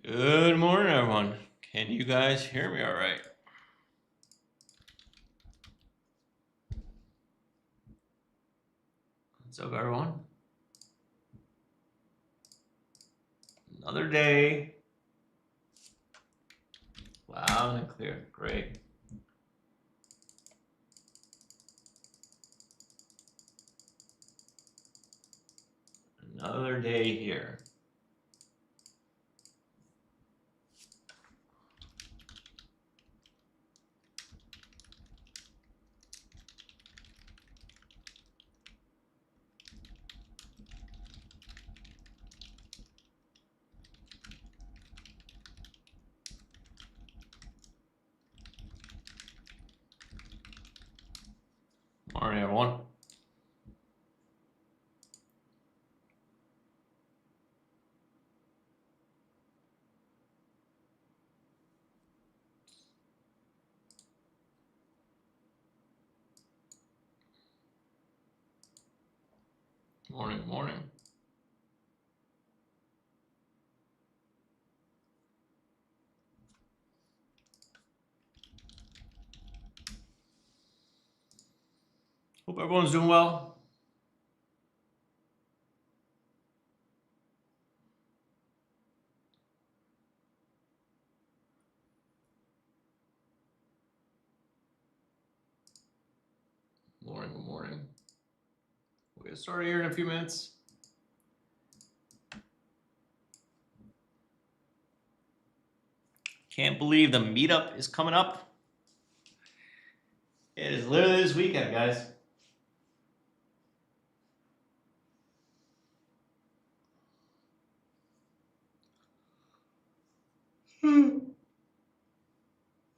Good morning, everyone. Can you guys hear me all right? What's up, everyone? Another day. Loud and clear. Great. Another day here. Morning, everyone. Morning, morning. Hope everyone's doing well. Morning, good morning. We'll get started here in a few minutes. Can't believe the meetup is coming up. It is literally this weekend, guys.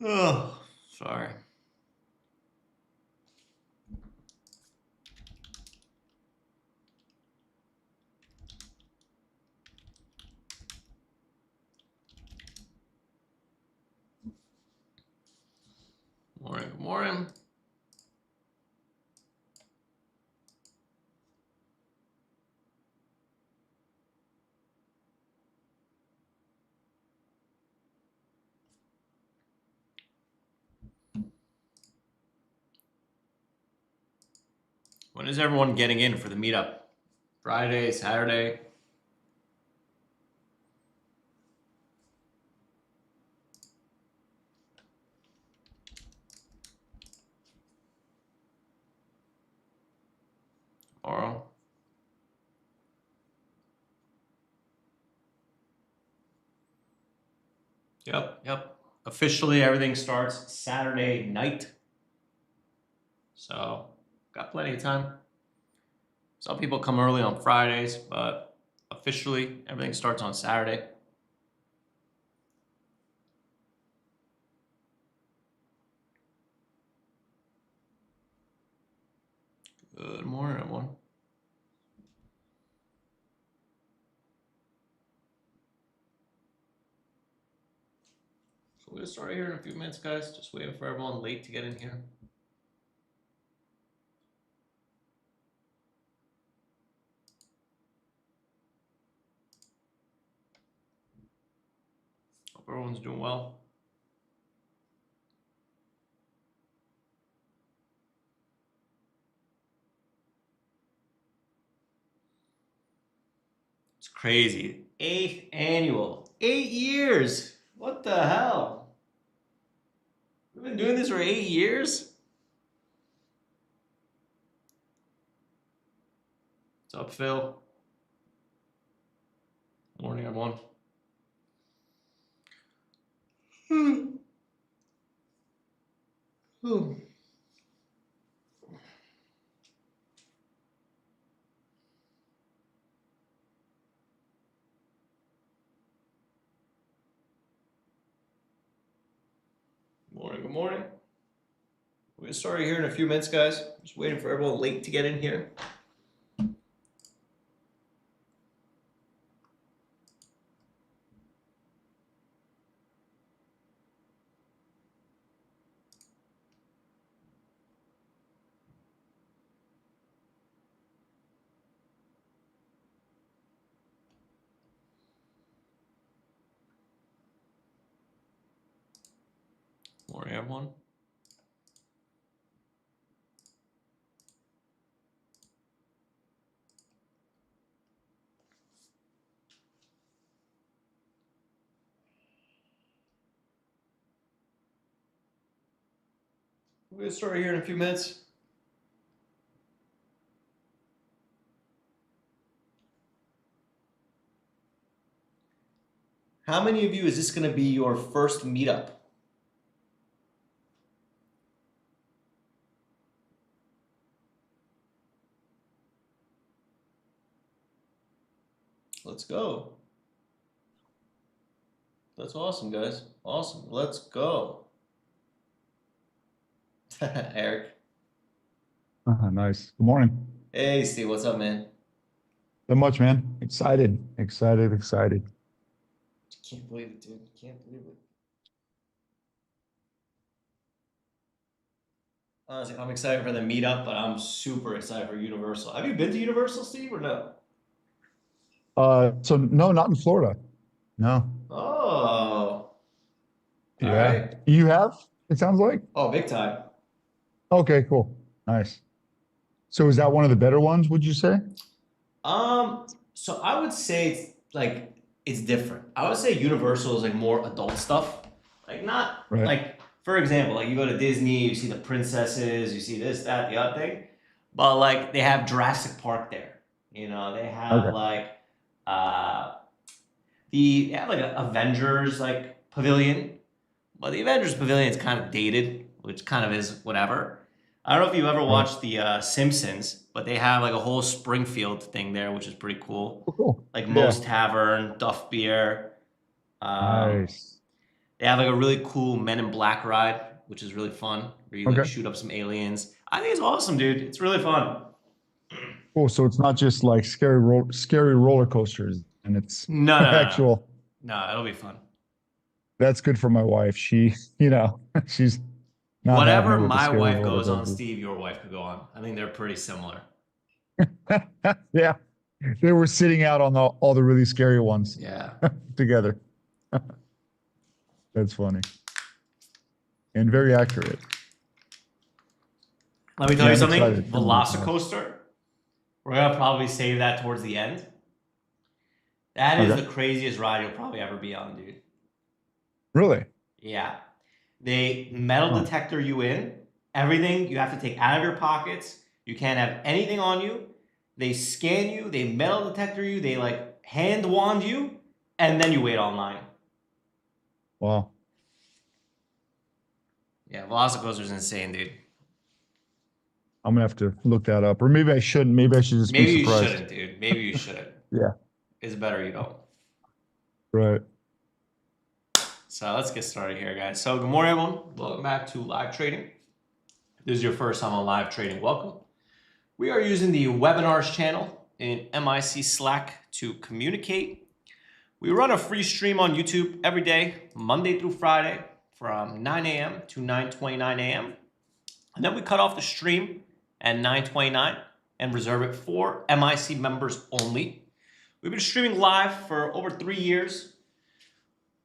Oh, sorry. Morning, good morning. When is everyone getting in for the meetup? Friday, Saturday? Tomorrow? Yep. Officially, everything starts Saturday night. So, got plenty of time. Some people come early on Fridays, but officially, everything starts on Saturday. Good morning, everyone. So, we're going to start here in a few minutes, guys. Just waiting for everyone late to get in here. Hope everyone's doing well. It's crazy. 8th annual. 8 years. What the hell? We've been doing this for 8 years? What's up, Phil? Morning, everyone. Morning, good morning. We're going to start here in a few minutes, guys. Just waiting for everyone late to get in here. Morning, everyone. We'll get started here in a few minutes. How many of you is this going to be your first meetup? Let's go. That's awesome, guys. Awesome. Let's go. Eric. Nice. Good morning. Hey, Steve. What's up, man? So much, man. Excited. Can't believe it, dude. Can't believe it. Honestly, I'm excited for the meetup, but I'm super excited for Universal. Have you been to Universal, Steve, or no? So no, not in Florida. No. Oh, all Yeah. right. You have? It sounds like. Oh, big time. Okay, cool. Nice. So is that one of the better ones, would you say? So I would say it's different. I would say Universal is like more adult stuff. Like not Right. like for example, like you go to Disney, you see the princesses, you see this, that, the other thing. But like they have Jurassic Park there. You know, they have Okay. like uh they have like a Avengers like pavilion. But the Avengers Pavilion is kind of dated, which kind of is whatever. I don't know if you've ever Right. watched the Simpsons, but they have like a whole Springfield thing there, which is pretty cool. Oh, cool. Like Yeah. Moe's Tavern, Duff Beer. Um, Nice. they have like a really cool Men in Black ride, which is really fun, where you like Okay. shoot up some aliens. I think it's awesome, dude. It's really fun. Cool. So it's not just like scary roller coasters, and it's No, no, no, no. actual. No, it'll be fun. That's good for my wife. She, she's not having Whatever it with the my scary wife roller goes on, coasters. Steve, your wife could go on. I think they're pretty similar. Yeah. They were sitting out on all the really scary ones Yeah. together. That's funny and very accurate. Let me tell Yeah, you I'm something. excited. It's gonna be fun. Velocicoaster. We're gonna probably save that towards the end. That is Okay. the craziest ride you'll probably ever be on, dude. Really? Yeah. They metal Oh, detector you in. Everything you have to take out of your pockets. You can't have anything on you. They scan you. They metal detector you. They like hand wand you, and then you wait online. wow. Yeah, Velocicoaster's insane, dude. I'm gonna have to look that up. Or maybe I shouldn't. Maybe I should just be Maybe you surprised. shouldn't, dude. Maybe you shouldn't. Yeah. It's better you don't. Right. So let's get started here, guys. So good morning, everyone. Welcome back to live trading. If this is your first time on live trading, welcome. We are using the webinars channel in MIC Slack to communicate. We run a free stream on YouTube every day, Monday through Friday, from 9 a.m. to 9:29 a.m. And then we cut off the stream at 9:29 and reserve it for MIC members only. We've been streaming live for over 3 years.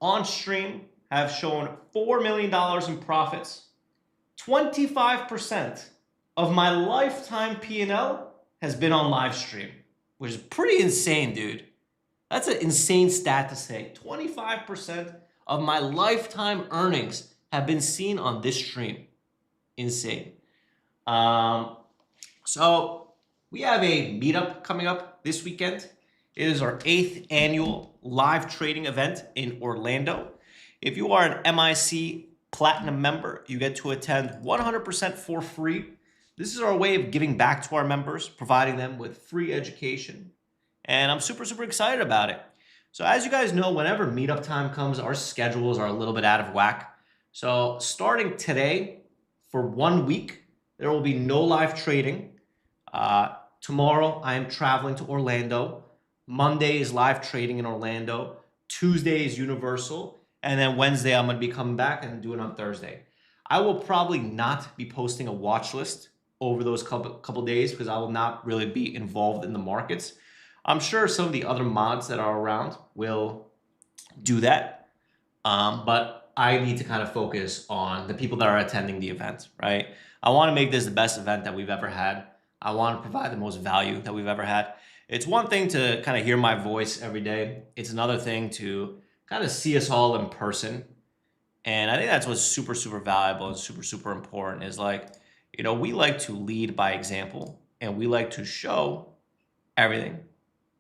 On stream, have shown $4 million in profits. 25% of my lifetime P&L has been on live stream, which is pretty insane, dude. That's an insane stat to say. 25% of my lifetime earnings have been seen on this stream. Insane. So we have a meetup coming up this weekend. It is our 8th annual live trading event in Orlando. If you are an MIC Platinum member, you get to attend 100% for free. This is our way of giving back to our members, providing them with free education. And I'm super, super excited about it. So as you guys know, whenever meetup time comes, our schedules are a little bit out of whack. So starting today, for 1 week, there will be no live trading. Tomorrow, I am traveling to Orlando. Monday is live trading in Orlando. Tuesday is Universal. And then Wednesday, I'm going to be coming back and doing it on Thursday. I will probably not be posting a watch list over those couple days because I will not really be involved in the markets. I'm sure some of the other mods that are around will do that. But I need to kind of focus on the people that are attending the event, right? I want to make this the best event that we've ever had. I want to provide the most value that we've ever had. It's one thing to kind of hear my voice every day. It's another thing to kind of see us all in person. And I think that's what's super, super valuable and super, super important is like, we like to lead by example and we like to show everything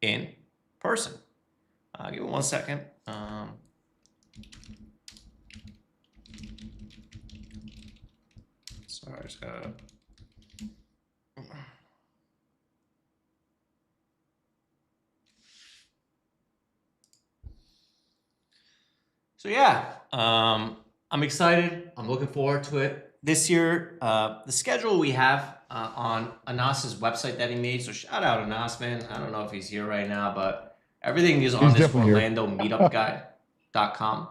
in person. Give me 1 second. Sorry, I just gotta. So yeah, I'm excited. I'm looking forward to it. This year, the schedule we have on Anas's website that he made. So shout out Anas, man. I don't know if he's here right now, but everything is on He's this definitely here. Orlando Meetup guide.com.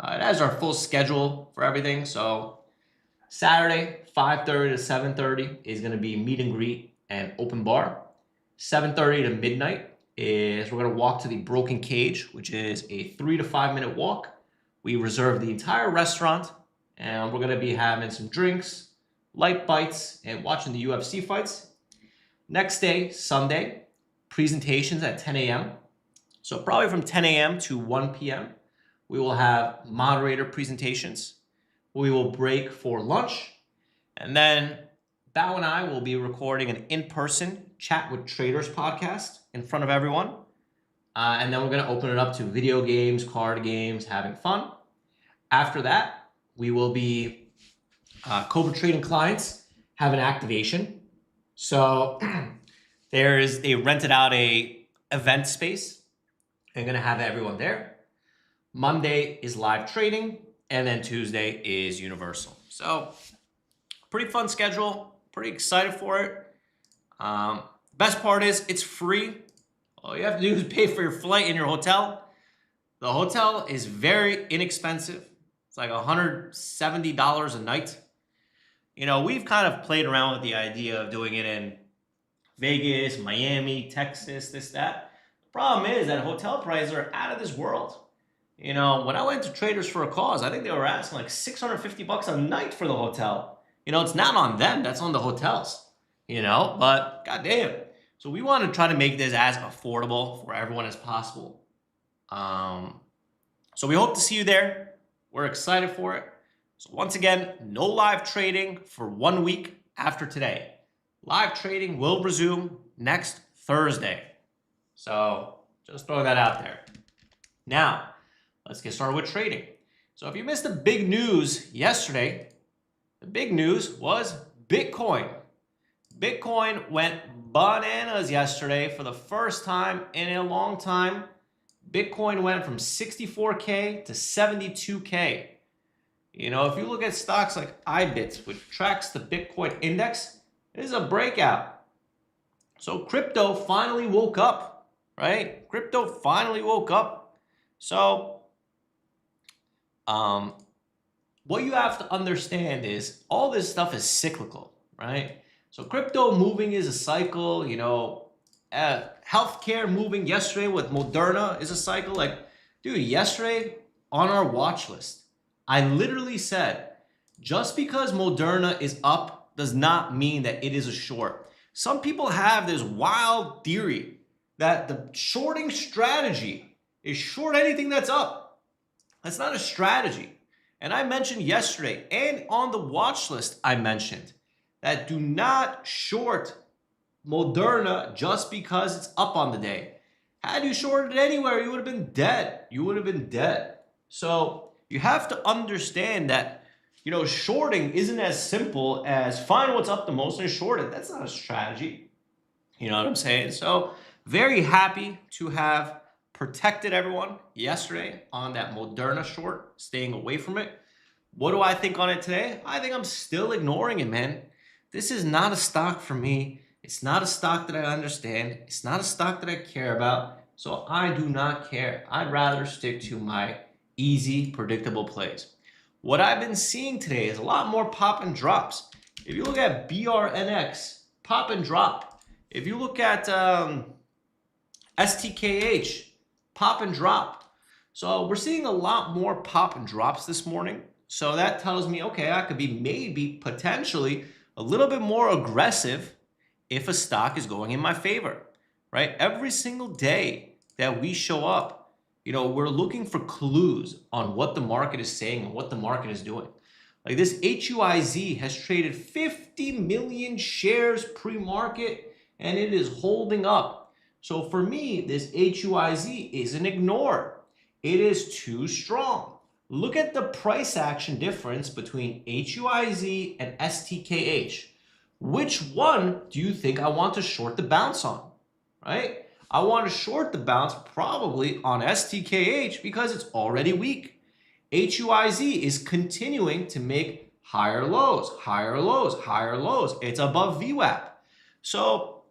It has our full schedule for everything. So Saturday, 5:30 to 7:30 is going to be meet and greet and open bar. 7:30 to midnight is we're going to walk to the Broken Cage, which is a 3 to 5 minute walk. We reserve the entire restaurant, and we're going to be having some drinks, light bites, and watching the UFC fights. Next day, Sunday, presentations at 10 a.m. So probably from 10 a.m. to 1 p.m., we will have moderator presentations. We will break for lunch, and then Bao and I will be recording an in-person Chat with Traders podcast in front of everyone. And then we're going to open it up to video games, card games, having fun. After that, we will be Cobra Trading clients have an activation. So they rented out a event space. They're going to have everyone there. Monday is live trading, and then Tuesday is Universal. So pretty fun schedule. Pretty excited for it. Best part is it's free. All you have to do is pay for your flight and your hotel. The hotel is very inexpensive. It's like $170 a night. We've kind of played around with the idea of doing it in Vegas, Miami, Texas, this, that. The problem is that hotel prices are out of this world. When I went to Traders for a Cause, I think they were asking like $650 a night for the hotel. It's not on them, that's on the hotels. But goddamn. So we want to try to make this as affordable for everyone as possible. So we hope to see you there. We're excited for it. So once again, no live trading for 1 week after today. Live trading will resume next Thursday. So just throwing that out there. Now, let's get started with trading. So if you missed the big news yesterday, the big news was Bitcoin. Bitcoin went bananas yesterday for the first time in a long time. Bitcoin went from 64K to 72K. If you look at stocks like IBIT, which tracks the Bitcoin index, it is a breakout. So crypto finally woke up, right? Crypto finally woke up. So what you have to understand is all this stuff is cyclical, right? So crypto moving is a cycle, healthcare moving yesterday with Moderna is a cycle. Like, dude, yesterday on our watch list, I literally said, just because Moderna is up does not mean that it is a short. Some people have this wild theory that the shorting strategy is short anything that's up. That's not a strategy. And I mentioned yesterday, and on the watch list, I mentioned that do not short Moderna just because it's up on the day. Had you shorted it anywhere, you would have been dead. You would have been dead. So you have to understand that, shorting isn't as simple as find what's up the most and short it. That's not a strategy. You know what I'm saying? So very happy to have protected everyone yesterday on that Moderna short, staying away from it. What do I think on it today? I think I'm still ignoring it, man. This is not a stock for me. It's not a stock that I understand. It's not a stock that I care about. So I do not care. I'd rather stick to my easy, predictable plays. What I've been seeing today is a lot more pop and drops. If you look at BRNX, pop and drop. If you look at STKH, pop and drop. So we're seeing a lot more pop and drops this morning. So that tells me, okay, I could be maybe potentially a little bit more aggressive if a stock is going in my favor, right? Every single day that we show up, we're looking for clues on what the market is saying and what the market is doing. Like this HUIZ has traded 50 million shares pre-market and it is holding up. So for me, this HUIZ isn't ignored. It is too strong. Look at the price action difference between HUIZ and STKH. Which one do you think I want to short the bounce on, right? I want to short the bounce probably on STKH because it's already weak. HUIZ is continuing to make higher lows, higher lows, higher lows. It's above VWAP. So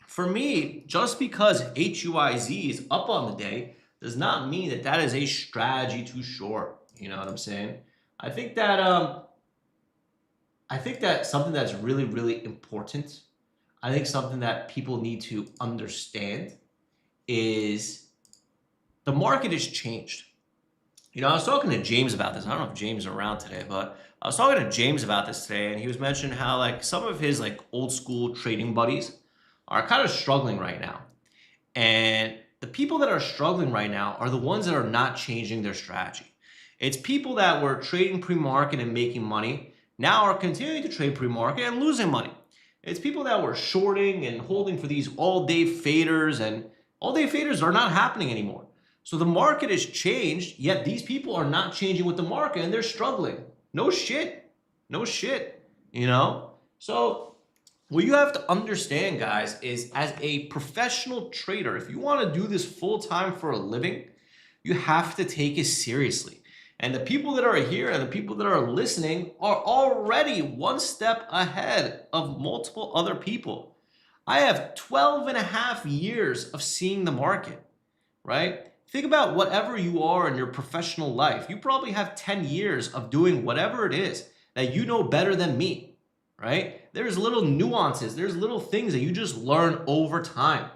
for me, just because HUIZ is up on the day does not mean that that is a strategy to short. You know what I'm saying? I think that something that's really, really important, I think something that people need to understand is the market has changed. I was talking to James about this. I don't know if James is around today, but I was talking to James about this today, and he was mentioning how like some of his like old school trading buddies are kind of struggling right now. And the people that are struggling right now are the ones that are not changing their strategy. It's people that were trading pre-market and making money now are continuing to trade pre-market and losing money. It's people that were shorting and holding for these all-day faders, and all-day faders are not happening anymore. So the market has changed, yet these people are not changing with the market and they're struggling. No shit. No shit. So what you have to understand, guys, is as a professional trader, if you want to do this full-time for a living, you have to take it seriously. And the people that are here and the people that are listening are already one step ahead of multiple other people. I have 12 and a half years of seeing the market, right? Think about whatever you are in your professional life. You probably have 10 years of doing whatever it is that you know better than me, right? There's little nuances. There's little things that you just learn over time.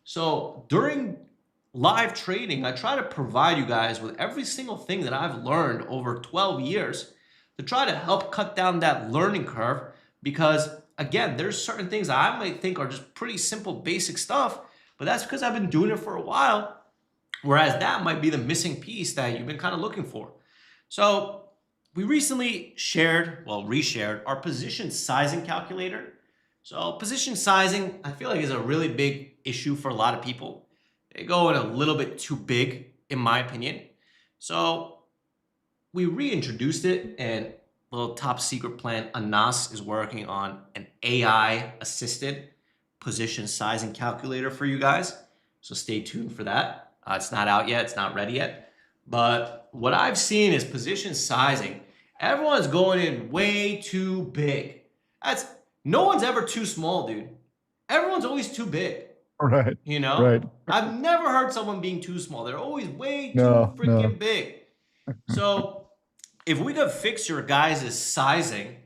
So during live trading, I try to provide you guys with every single thing that I've learned over 12 years to try to help cut down that learning curve, because again, there's certain things that I might think are just pretty simple, basic stuff, but that's because I've been doing it for a while, whereas that might be the missing piece that you've been kind of looking for. So we recently reshared our position sizing calculator. So position sizing, I feel like, is a really big issue for a lot of people. They go in a little bit too big, in my opinion. So we reintroduced it, and a little top secret plan, Anas is working on an AI assisted position sizing calculator for you guys. So stay tuned for that. It's not out yet. It's not ready yet. But what I've seen is position sizing. Everyone's going in way too big. No one's ever too small, dude. Everyone's always too big. Right. Right. I've never heard someone being too small. They're always way too freaking big. So if we could fix your guys' sizing,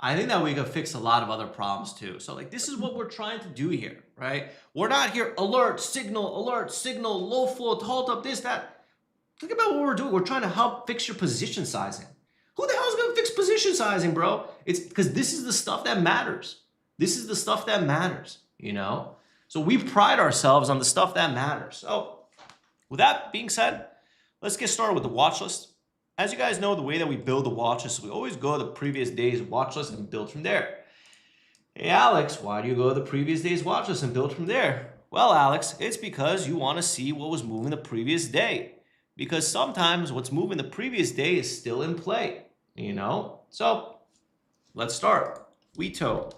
I think that we could fix a lot of other problems too. So like, this is what we're trying to do here, right? We're not here alert, signal, low flow, halt up, this, that. Think about what we're doing. We're trying to help fix your position sizing. Who the hell is going to fix position sizing, bro? It's because this is the stuff that matters. This is the stuff that matters, So we pride ourselves on the stuff that matters. So with that being said, let's get started with the watch list. As you guys know, the way that we build the watch list, we always go to the previous day's watch list and build from there. Hey, Alex, why do you go to the previous day's watch list and build from there? Well, Alex, it's because you want to see what was moving the previous day. Because sometimes what's moving the previous day is still in play, So let's start. WeTo.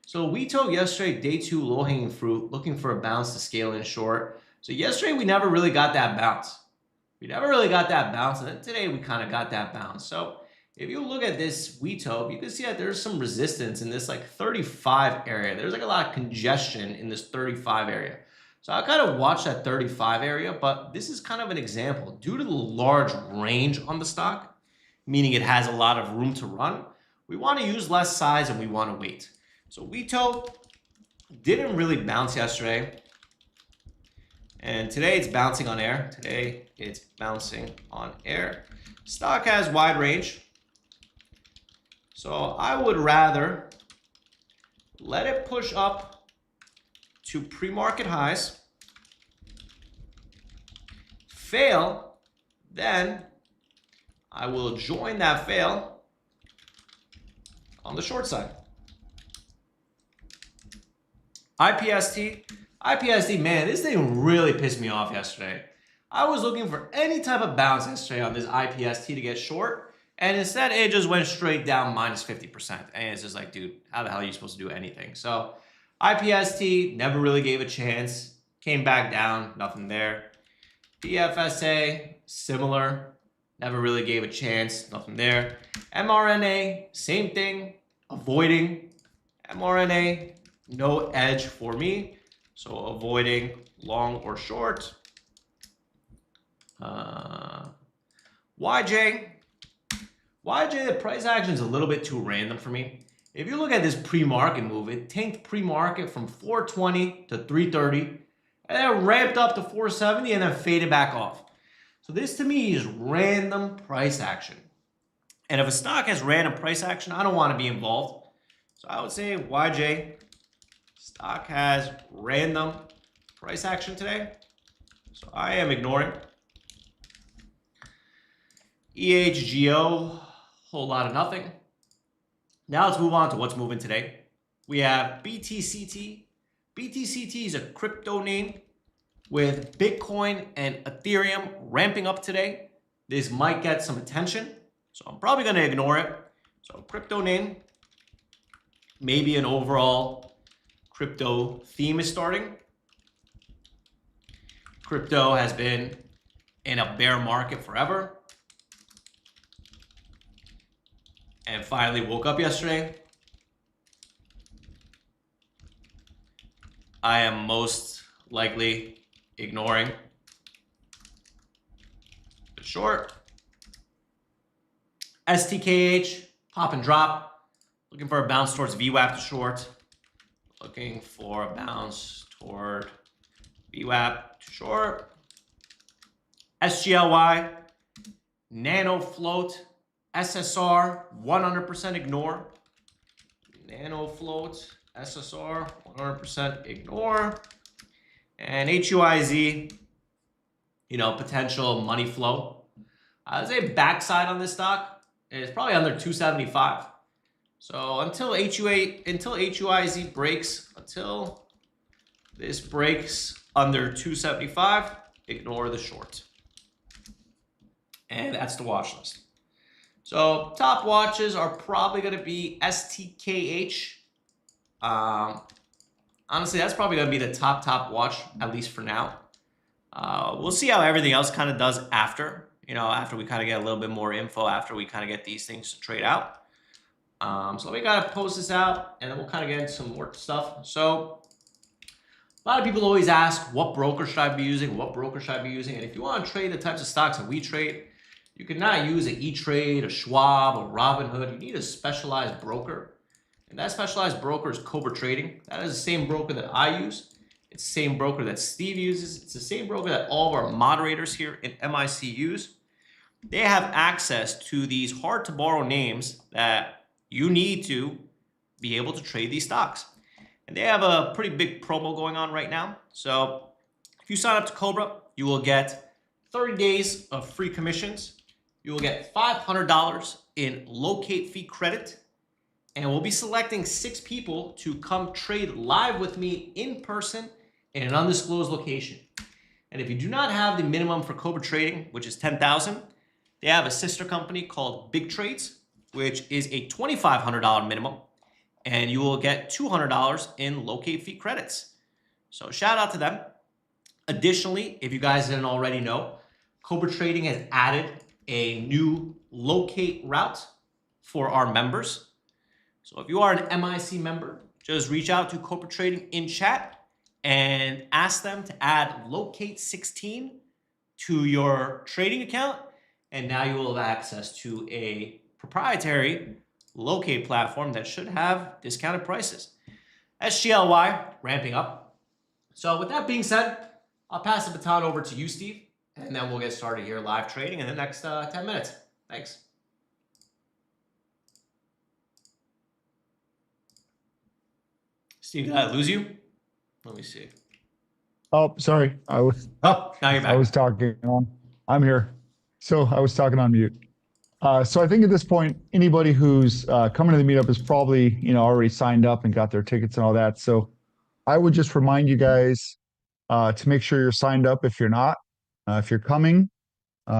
So WeTo yesterday, day 2, low-hanging fruit, looking for a bounce to scale in short. So yesterday, we never really got that bounce. And then today, we kind of got that bounce. So if you look at this WeTo, you can see that there's some resistance in this like 35 area. There's like a lot of congestion in this 35 area. So I kind of watch that 35 area, but this is kind of an example. Due to the large range on the stock, meaning it has a lot of room to run, we want to use less size and we want to wait. So WeTo didn't really bounce yesterday. And today it's bouncing on air. Today it's bouncing on air. Stock has wide range. So I would rather let it push up to pre-market highs, fail, then I will join that fail on the short side. IPST, man, this thing really pissed me off yesterday. I was looking for any type of bounce yesterday on this IPST to get short, and instead it just went straight down minus 50%. And it's just like, dude, how the hell are you supposed to do anything? So IPST never really gave a chance, came back down, nothing there. PFSA, similar, never really gave a chance, nothing there. mRNA, same thing, avoiding. mRNA, no edge for me, so avoiding long or short. YJ, the price action is a little bit too random for me. If you look at this pre-market move, it tanked pre-market from 420 to 330, and then ramped up to 470 and then faded back off. So this to me is random price action. And if a stock has random price action, I don't want to be involved. So I would say YJ, stock has random price action today. So I am ignoring. EHGO, whole lot of nothing. Now let's move on to what's moving today. We have BTCT. BTCT is a crypto name with Bitcoin and Ethereum ramping up today. This might get some attention, so I'm probably going to ignore it. So crypto name, maybe an overall crypto theme is starting. Crypto has been in a bear market forever, and finally woke up yesterday. I am most likely ignoring the short. STKH, pop and drop. Looking for a bounce towards VWAP to short. Looking for a bounce toward VWAP to short. SGLY, Nano Float, SSR, 100% ignore. Nano Float, SSR, 100% ignore. And HUIZ, potential money flow. I would say backside on this stock is probably under 275. So until HUIZ breaks, until this breaks under 275, ignore the short. And that's the watch list. So top watches are probably going to be STKH. Honestly, that's probably going to be the top watch, at least for now. We'll see how everything else kind of does after. After we kind of get a little bit more info, after we kind of get these things to trade out. So we got to post this out, and then we'll kind of get into some more stuff. So a lot of people always ask, what broker should I be using? What broker should I be using? And if you want to trade the types of stocks that we trade, you cannot use an E-Trade, a Schwab, a Robinhood. You need a specialized broker. And that specialized broker is Cobra Trading. That is the same broker that I use. It's the same broker that Steve uses. It's the same broker that all of our moderators here in MIC use. They have access to these hard to borrow names that you need to be able to trade these stocks. And they have a pretty big promo going on right now. So if you sign up to Cobra, you will get 30 days of free commissions. You will get $500 in locate fee credit. And we'll be selecting 6 people to come trade live with me in person in an undisclosed location. And if you do not have the minimum for Cobra Trading, which is $10,000, they have a sister company called Big Trades, which is a $2,500 minimum. And you will get $200 in locate fee credits. So shout out to them. Additionally, if you guys didn't already know, Cobra Trading has added a new locate route for our members. So if you are an MIC member, just reach out to Cobra Trading in chat and ask them to add locate 16 to your trading account. And now you will have access to a proprietary locate platform that should have discounted prices. SGLY ramping up. So with that being said, I'll pass the baton over to you, Steve, and then we'll get started here live trading in the next 10 minutes. Thanks. Steve, did I lose you? Let me see. Oh, sorry. Oh, now you're I was back. talking on. I'm here. So I was talking on mute. So I think at this point, anybody who's coming to the meetup is probably, already signed up and got their tickets and all that. So I would just remind you guys to make sure you're signed up if you're not. If you're coming,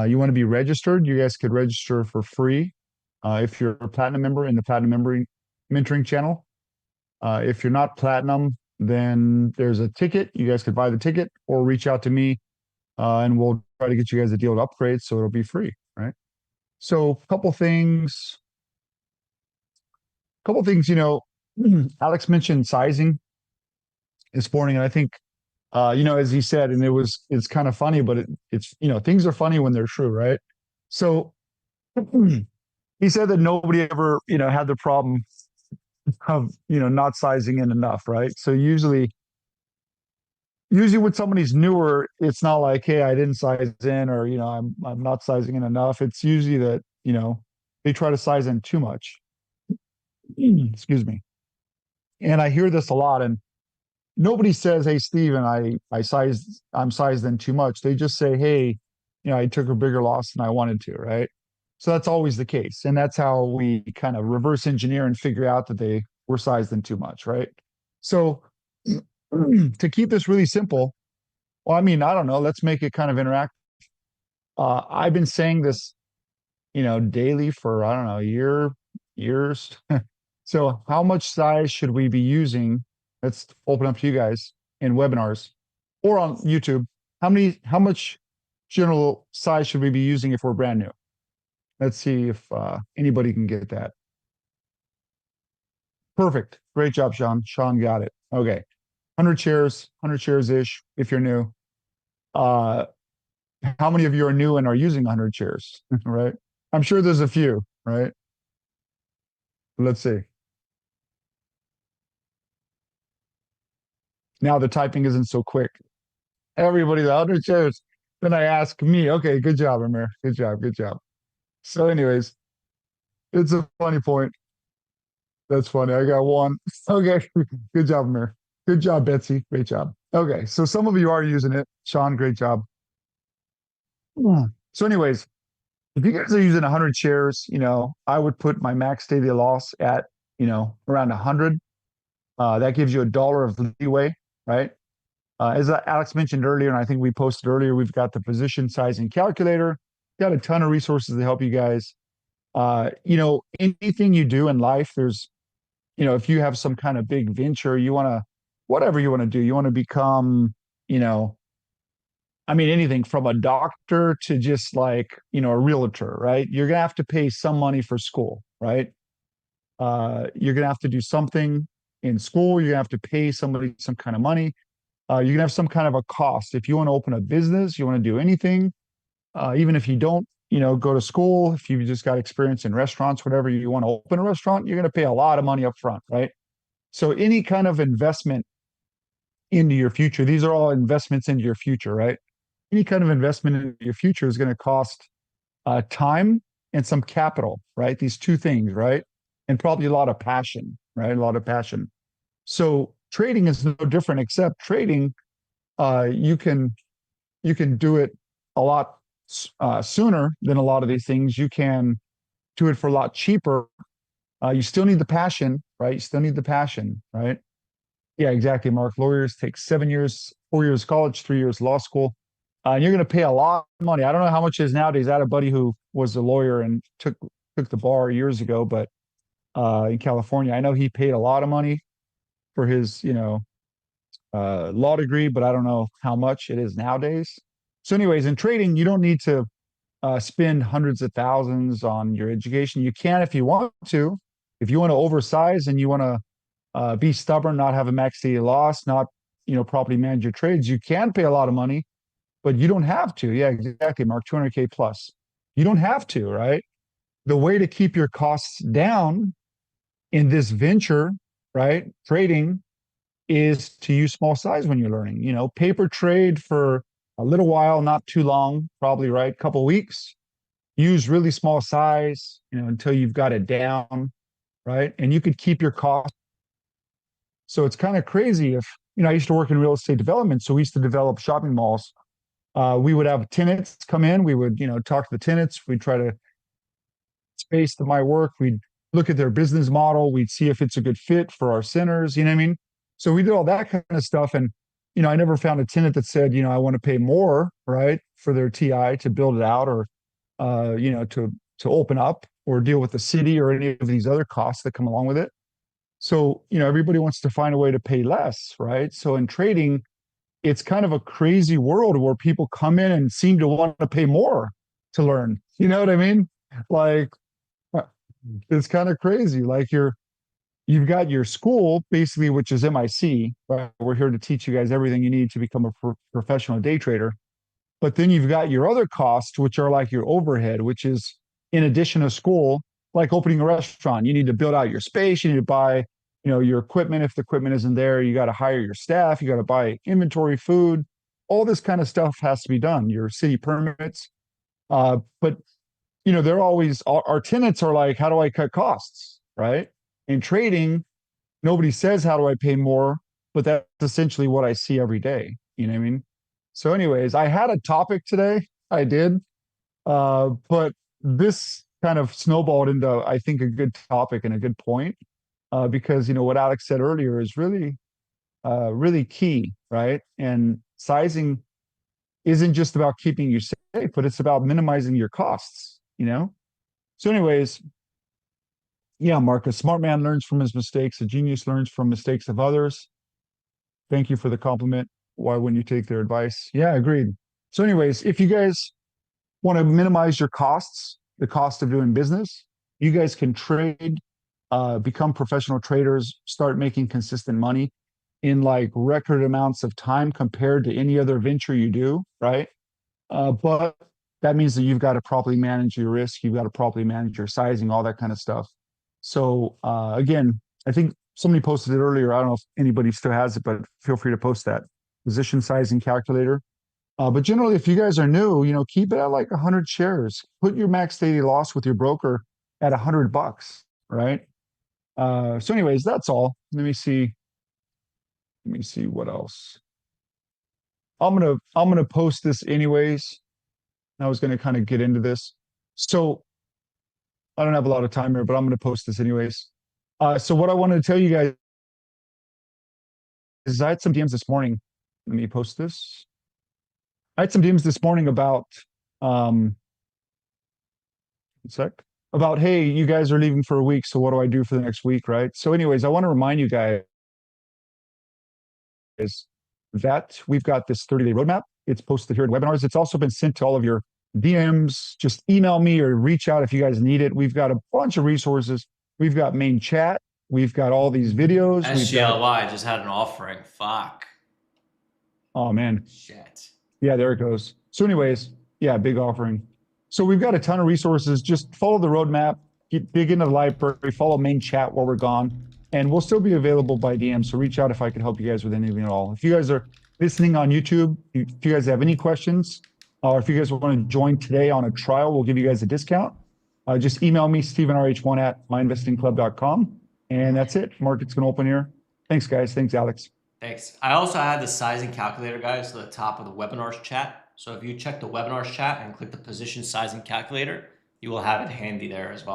you want to be registered. You guys could register for free if you're a platinum member in the platinum mentoring channel. If you're not platinum, then there's a ticket. You guys could buy the ticket or reach out to me and we'll try to get you guys a deal to upgrade so it'll be free, right? So a couple things, Alex mentioned sizing this morning, and I think, as he said, and it's kind of funny, but it's things are funny when they're true, right? So he said that nobody ever, had the problem of, not sizing in enough, right? So usually when somebody's newer, it's not like, hey, I didn't size in, or I'm not sizing in enough. It's usually that they try to size in too much. Excuse me. And I hear this a lot, and nobody says, hey, Steven, I'm sized in too much. They just say, hey, I took a bigger loss than I wanted to, right? So that's always the case. And that's how we kind of reverse engineer and figure out that they were sized in too much, right? So to keep this really simple, well, I mean, I don't know, let's make it kind of interactive. I've been saying this, daily for, I don't know, years. So how much size should we be using? Let's open up to you guys in webinars or on YouTube. How much general size should we be using if we're brand new? Let's see if anybody can get that. Perfect. Great job, Sean. Sean got it. Okay. 100 shares-ish if you're new. How many of you are new and are using 100 shares, right? I'm sure there's a few, right? Let's see. Now the typing isn't so quick. Everybody, the 100 shares. Then I ask me, okay, good job, Amir. Good job, good job. So anyways, it's a funny point. That's funny. I got one. Okay, good job, Amir. Good job, Betsy. Great job. Okay, so some of you are using it. Sean, great job. So anyways, if you guys are using 100 shares, I would put my max daily loss at, around 100. That gives you $1 of leeway, right? As Alex mentioned earlier, and I think we posted earlier, we've got the position sizing calculator. Got a ton of resources to help you guys. Anything you do in life, there's, if you have some kind of big venture, whatever you want to do, you want to become, anything from a doctor to just like, a realtor, right? You're going to have to pay some money for school, right? You're going to have to do something in school. You're going to have to pay somebody some kind of money. You're going to have some kind of a cost. If you want to open a business, you want to do anything, even if you don't, go to school, if you've just got experience in restaurants, whatever, you want to open a restaurant, you're going to pay a lot of money up front, right? So any kind of investment into your future, these are all investments into your future, right? Any kind of investment into your future is going to cost time and some capital, right? These two things, right? And probably a lot of passion, right? A lot of passion. So trading is no different, except trading, you can do it a lot sooner than a lot of these things. You can do it for a lot cheaper. You still need the passion, right? You still need the passion, right? Yeah, exactly, Mark. Lawyers take 7 years, 4 years college, 3 years law school. And you're going to pay a lot of money. I don't know how much it is nowadays. I had a buddy who was a lawyer and took the bar years ago, but in California, I know he paid a lot of money for his, law degree, but I don't know how much it is nowadays. So anyways, in trading, you don't need to spend hundreds of thousands on your education. You can if you want to. If you want to oversize and you want to be stubborn, not have a max daily loss, not properly manage your trades, you can pay a lot of money, but you don't have to. Yeah, exactly, Mark. 200K plus. You don't have to, right? The way to keep your costs down in this venture, right, trading, is to use small size when you're learning. You know, paper trade for a little while, not too long, probably right, couple weeks. Use really small size, you know, until you've got it down, right? And you could keep your cost. So it's kind of crazy if, you know, I used to work in real estate development, so we used to develop shopping malls. We would have tenants come in, we would, you know, talk to the tenants, we'd try to space to my work, we'd look at their business model, we'd see if it's a good fit for our centers, you know what I mean? So we did all that kind of stuff. And, you know, I never found a tenant that said, you know, I want to pay more, right, for their TI to build it out, or you know, to open up, or deal with the city, or any of these other costs that come along with it. So, you know, everybody wants to find a way to pay less, right? So in trading, it's kind of a crazy world where people come in and seem to want to pay more to learn. You know what I mean? Like, it's kind of crazy. Like, you've got your school basically, which is MIC, right? We're here to teach you guys everything you need to become a professional day trader. But then you've got your other costs, which are like your overhead, which is in addition to school, like opening a restaurant. You need to build out your space. You need to buy, you know, your equipment. If the equipment isn't there, you got to hire your staff. You got to buy inventory, food. All this kind of stuff has to be done. Your city permits. But you know, they're always, our tenants are like, how do I cut costs? Right? In trading, nobody says, how do I pay more? But that's essentially what I see every day. You know what I mean? So, anyways, I had a topic today. I did. But this kind of snowballed into, I think, a good topic and a good point. Because, you know, what Alex said earlier is really, really key, right? And sizing isn't just about keeping you safe, but it's about minimizing your costs, you know? So, anyways, yeah, Mark, a smart man learns from his mistakes, a genius learns from mistakes of others. Thank you for the compliment. Why wouldn't you take their advice? Yeah, agreed. So, anyways, if you guys want to minimize your costs, the cost of doing business, you guys can trade, become professional traders, start making consistent money in like record amounts of time compared to any other venture you do, right? But that means that you've got to properly manage your risk, you've got to properly manage your sizing, all that kind of stuff. So again, I think somebody posted it earlier. I don't know if anybody still has it, but feel free to post that position sizing calculator. But generally, if you guys are new, you know, keep it at like 100 shares. Put your max daily loss with your broker at $100, right? So, anyways, that's all. Let me see. Let me see what else. I'm gonna post this anyways. I was gonna kind of get into this. So I don't have a lot of time here, but I'm gonna post this anyways. So what I wanted to tell you guys is I had some DMs this morning. Let me post this. I had some DMs this morning about um sec about, hey, you guys are leaving for a week, so what do I do for the next week, right? So anyways, I want to remind you guys that we've got this 30-day roadmap. It's posted here in webinars. It's also been sent to all of your DMs. Just email me or reach out if you guys need it. We've got a bunch of resources. We've got main chat. We've got all these videos. SGLY just had an offering. Fuck. Oh man. Shit. Yeah, there it goes. So anyways, yeah, big offering. So we've got a ton of resources. Just follow the roadmap, dig into the library, follow main chat while we're gone, and we'll still be available by DM. So reach out if I can help you guys with anything at all. If you guys are listening on YouTube, if you guys have any questions, or if you guys want to join today on a trial, we'll give you guys a discount. Just email me, StephenRH1 at myinvestingclub.com. And that's it. Market's going to open here. Thanks, guys. Thanks, Alex. Thanks. I also had the sizing calculator, guys, to the top of the webinars chat. So if you check the webinars chat and click the position sizing calculator, you will have it handy there as well.